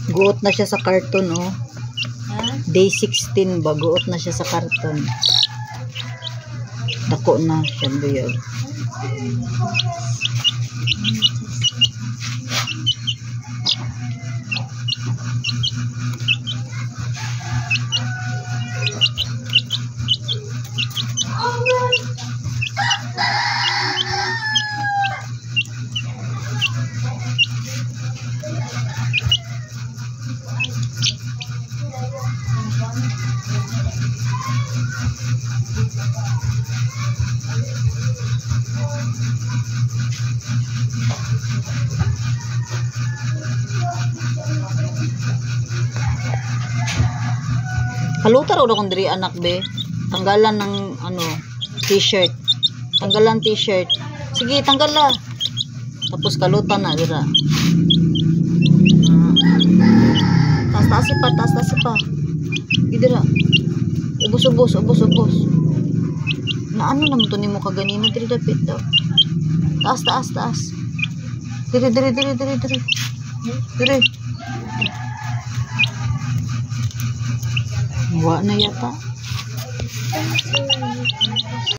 Guot na siya sa karton, oh. Day 16 ba? Guot na siya sa karton. Dako na siya, buyag. Kalutar o akong diri anak be. Tanggalan ng ano, t-shirt. Tanggalan t-shirt. Sige, tanggala. Tapos kalutan na dira. Taas pa. Dira. Ubos. Na ano naman to nimo kaganina diri dapit daw. Taas. Diri. Wa na yata.